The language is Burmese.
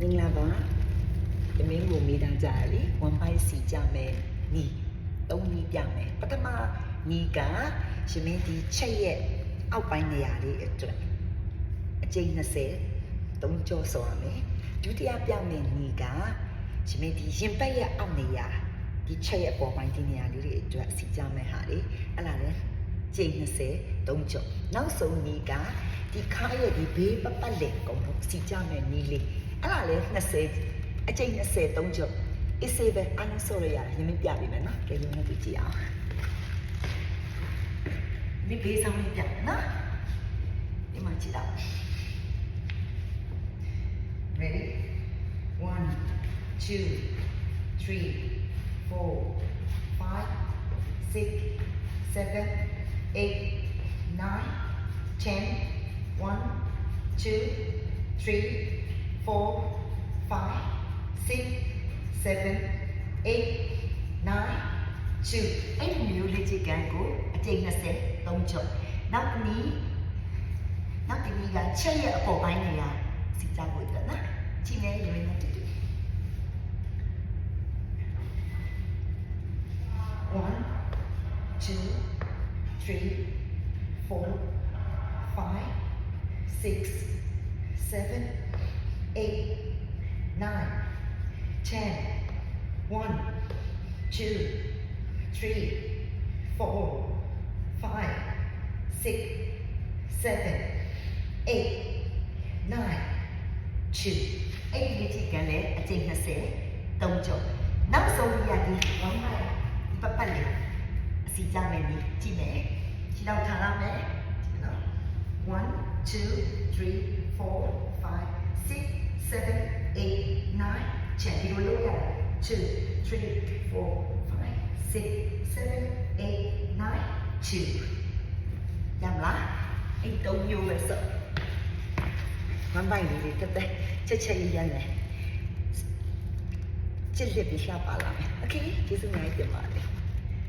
မင်္ဂလာပါတမင်းကိုမိသားကြရလေ1 byte စီကြမယ်နီ3နီးပြမယ်ပထမနီးကရှင်မင်းဒီချက်ရဲ့အောက်ပိုင်းနေရာလေးအတွက်အကျိန်20 3ကြောဆော်ရမယ်ဒုတိယပြမယ်နီးကရှင်မင်းဒီရင်ပတ်ရဲ့အောက်နေရာဒီချက်ရဲ့ပေါ်ပိုင်းဒီနေရာလေးတွေအတွက်စီကြမယ်ဟာလေအဲ့ဒါလေကျိန်20 3ကြောနောက်ဆုံးနီးကဒီခါရဲ့ဒီဘေးပပတ်လေကုန်တော့စီကြမယ်နီးလေးအဲ့ဒါလေ20အကျိန်20 3ကြောအေးစေးပဲအန်းဆိုရရရင်မပြပြီမယ်နော်ကြည့်လို့မကြည့်အောင်ဒီဘေးဆောင်ပြနော်ဒီမှာကြည့်တော့ ready 1 2 3 4 5 6 7 8 9 10 1 2 3 4 5 6 7 8 9 2အဲ့ဒီမျိုးလေးချက်ကန်းကိုအကျိန်20 3ချုပ်နောက်တစ်နည်းကချက်ရဲ့အပေါ်ပိုင်းနေရာစီကြဖို့အတွက်နော်ကြည့်နေရင်လည်းတူတူ1 2 3 4 5 6 7 8 9 10 1 2 3 4 5 6 7 8 9 2အဲ့ဒီကြည့်ကန်လေအကျိန်20 3ကျော်နောက်ဆုံးရဒီ1 byte ပတ်ပတ်လေးအစီကြမယ်ဒီကြည့်မယ်ခြေတော့ထားရမယ်နော်1 2 3 4 5 6 7 8 9 10ဒီလိုလုပ်ရတယ်2 3 4 5 6 7 8 9 2ရမလားအဲ့တုံးမျိုးပဲစို့မန်ပိုင်းလေးတက်တက်ချက်ရမ်းတယ်ချစ်လက်ပြရှာပါလာမယ်โอเคကျေးဇူးများတင်ပါတယ်